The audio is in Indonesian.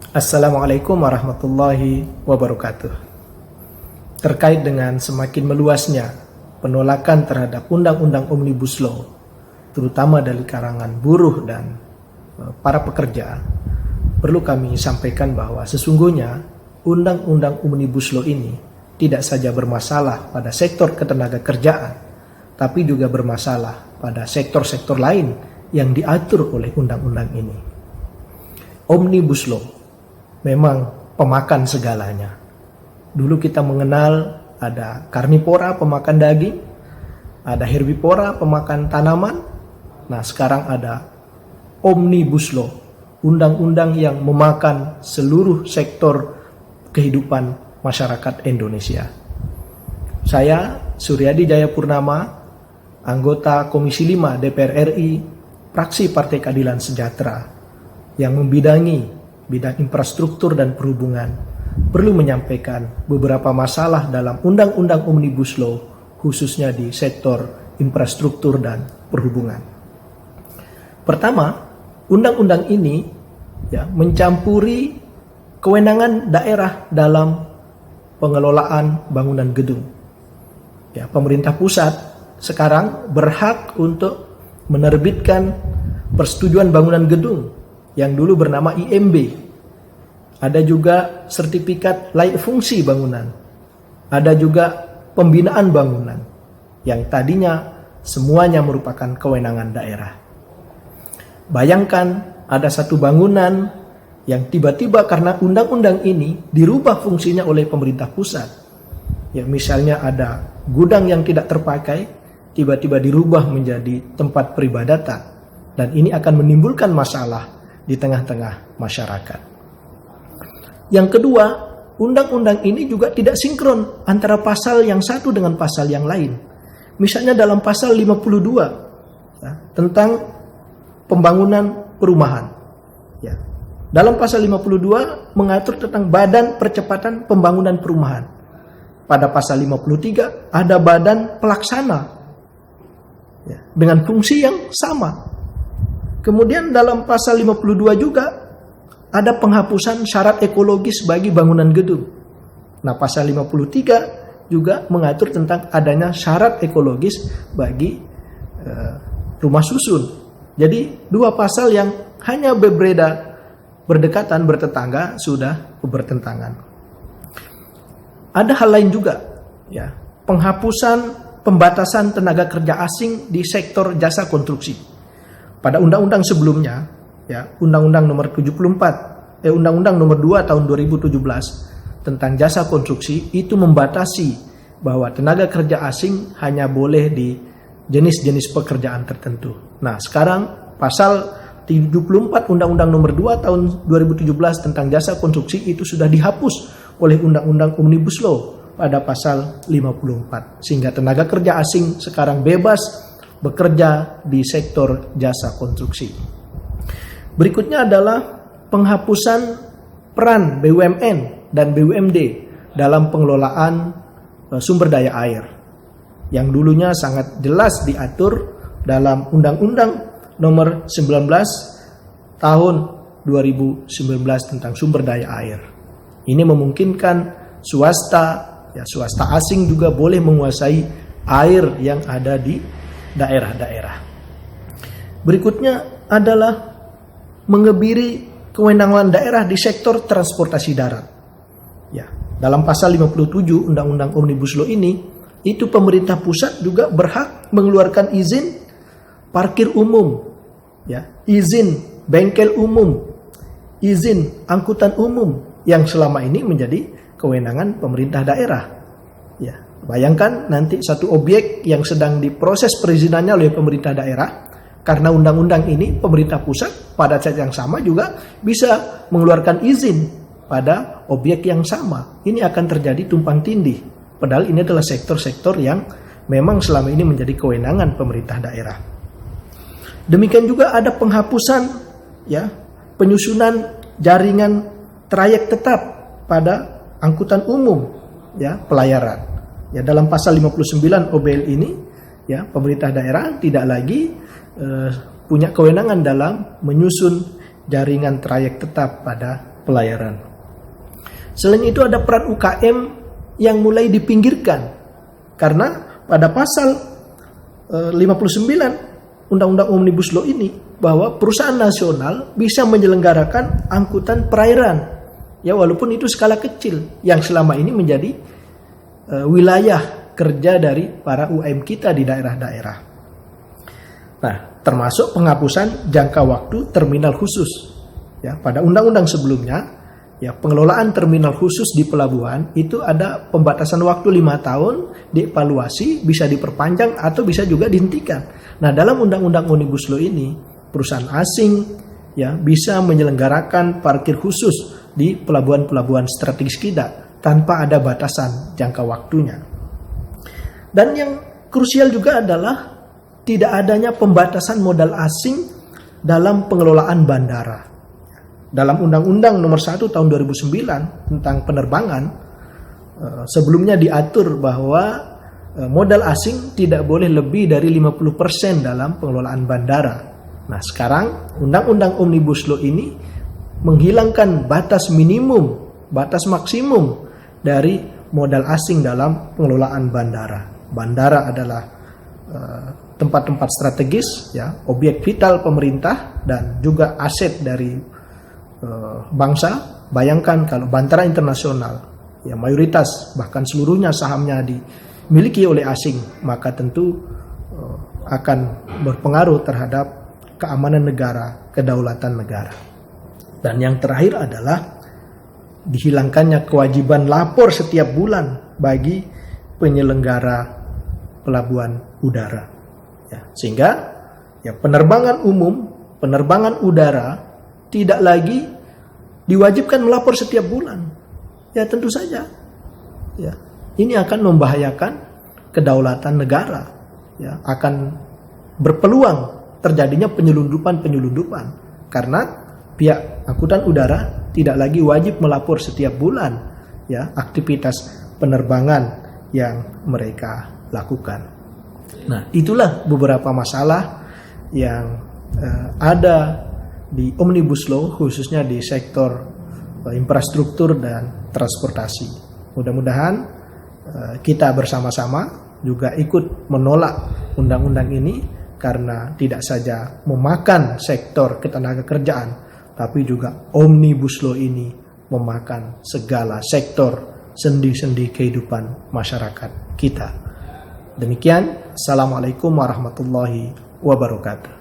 Assalamualaikum warahmatullahi wabarakatuh. Terkait dengan semakin meluasnya penolakan terhadap Undang-Undang Omnibus Law, terutama dari kalangan buruh dan para pekerja, perlu kami sampaikan bahwa sesungguhnya Undang-Undang Omnibus Law ini tidak saja bermasalah pada sektor ketenagakerjaan, tapi juga bermasalah pada sektor-sektor lain yang diatur oleh undang-undang ini. Omnibus Law memang pemakan segalanya. Dulu kita mengenal ada karnivora pemakan daging, ada herbivora pemakan tanaman. Nah, sekarang ada Omnibus Law, undang-undang yang memakan seluruh sektor kehidupan masyarakat Indonesia. Saya Suryadi Jayapurnama, anggota Komisi 5 DPR RI, fraksi Partai Keadilan Sejahtera, yang membidangi bidang infrastruktur dan perhubungan, perlu menyampaikan beberapa masalah dalam Undang-Undang Omnibus Law, khususnya di sektor infrastruktur dan perhubungan. Pertama, undang-undang ini mencampuri kewenangan daerah dalam pengelolaan bangunan gedung. Pemerintah pusat sekarang berhak untuk menerbitkan persetujuan bangunan gedung yang dulu bernama IMB. Ada juga sertifikat layak fungsi bangunan. Ada juga pembinaan bangunan yang tadinya semuanya merupakan kewenangan daerah. Bayangkan ada satu bangunan yang tiba-tiba karena undang-undang ini dirubah fungsinya oleh pemerintah pusat. Misalnya ada gudang yang tidak terpakai, tiba-tiba dirubah menjadi tempat peribadatan. Dan ini akan menimbulkan masalah di tengah-tengah masyarakat. Yang kedua, undang-undang ini juga tidak sinkron antara pasal yang satu dengan pasal yang lain. Misalnya dalam pasal 52 tentang pembangunan perumahan. Dalam pasal 52 mengatur tentang Badan Percepatan Pembangunan Perumahan. Pada pasal 53 ada badan pelaksana dengan fungsi yang sama. Kemudian dalam pasal 52 juga ada penghapusan syarat ekologis bagi bangunan gedung. Nah, pasal 53 juga mengatur tentang adanya syarat ekologis bagi rumah susun. Jadi dua pasal yang hanya berdekatan, bertetangga, sudah bertentangan. Ada hal lain juga, penghapusan pembatasan tenaga kerja asing di sektor jasa konstruksi. Pada undang-undang sebelumnya, Undang-Undang nomor Undang-Undang nomor 2 tahun 2017 tentang jasa konstruksi itu membatasi bahwa tenaga kerja asing hanya boleh di jenis-jenis pekerjaan tertentu. Nah, sekarang pasal 74 Undang-Undang nomor 2 tahun 2017 tentang jasa konstruksi itu sudah dihapus oleh Undang-Undang Omnibus Law pada pasal 54. Sehingga tenaga kerja asing sekarang bebas bekerja di sektor jasa konstruksi. Berikutnya adalah penghapusan peran BUMN dan BUMD dalam pengelolaan sumber daya air, yang dulunya sangat jelas diatur dalam Undang-Undang nomor 19 tahun 2019 tentang sumber daya air. Ini memungkinkan swasta asing juga boleh menguasai air yang ada di daerah-daerah. Berikutnya adalah mengebiri kewenangan daerah di sektor transportasi darat. Dalam pasal 57 Undang-Undang Omnibus Law ini, itu pemerintah pusat juga berhak mengeluarkan izin parkir umum, izin bengkel umum, izin angkutan umum yang selama ini menjadi kewenangan pemerintah daerah. Bayangkan nanti satu objek yang sedang diproses perizinannya oleh pemerintah daerah, karena undang-undang ini pemerintah pusat pada saat yang sama juga bisa mengeluarkan izin pada objek yang sama. Ini akan terjadi tumpang tindih, padahal ini adalah sektor-sektor yang memang selama ini menjadi kewenangan pemerintah daerah. Demikian juga ada penghapusan penyusunan jaringan trayek tetap pada angkutan umum pelayaran. Dalam pasal 59 OBL ini, pemerintah daerah tidak lagi punya kewenangan dalam menyusun jaringan trayek tetap pada pelayaran. Selain itu ada peran UKM yang mulai dipinggirkan karena pada pasal 59 Undang-Undang Omnibus Law ini bahwa perusahaan nasional bisa menyelenggarakan angkutan perairan, ya walaupun itu skala kecil yang selama ini menjadi wilayah kerja dari para UMKM kita di daerah-daerah. Nah, termasuk penghapusan jangka waktu terminal khusus. Ya, pada undang-undang sebelumnya, ya pengelolaan terminal khusus di pelabuhan itu ada pembatasan waktu 5 tahun, dievaluasi, bisa diperpanjang atau bisa juga dihentikan. Nah, dalam undang-undang Omnibus Law ini, perusahaan asing ya bisa menyelenggarakan parkir khusus di pelabuhan-pelabuhan strategis kita tanpa ada batasan jangka waktunya. Dan yang krusial juga adalah tidak adanya pembatasan modal asing dalam pengelolaan bandara. Dalam Undang-Undang Nomor 1 Tahun 2009 tentang penerbangan, sebelumnya diatur bahwa modal asing tidak boleh lebih dari 50% dalam pengelolaan bandara. Nah, sekarang Undang-Undang Omnibus Law ini menghilangkan batas minimum, batas maksimum dari modal asing dalam pengelolaan bandara. Bandara adalah tempat-tempat strategis, ya, objek vital pemerintah dan juga aset dari bangsa. Bayangkan kalau bandara internasional, ya mayoritas bahkan seluruhnya sahamnya dimiliki oleh asing, maka tentu akan berpengaruh terhadap keamanan negara, kedaulatan negara. Dan yang terakhir adalah dihilangkannya kewajiban lapor setiap bulan bagi penyelenggara pelabuhan udara. Ya, sehingga ya penerbangan umum, penerbangan udara tidak lagi diwajibkan melapor setiap bulan. Ya tentu saja. Ya, ini akan membahayakan kedaulatan negara. Ya, akan berpeluang terjadinya penyelundupan karena pihak angkutan udara tidak lagi wajib melapor setiap bulan ya aktivitas penerbangan yang mereka lakukan. Nah, itulah beberapa masalah yang ada di Omnibus Law khususnya di sektor infrastruktur dan transportasi. Mudah-mudahan kita bersama-sama juga ikut menolak undang-undang ini karena tidak saja memakan sektor ketenagakerjaan, tapi juga Omnibus Law ini memakan segala sektor sendi-sendi kehidupan masyarakat kita. Demikian, Assalamualaikum warahmatullahi wabarakatuh.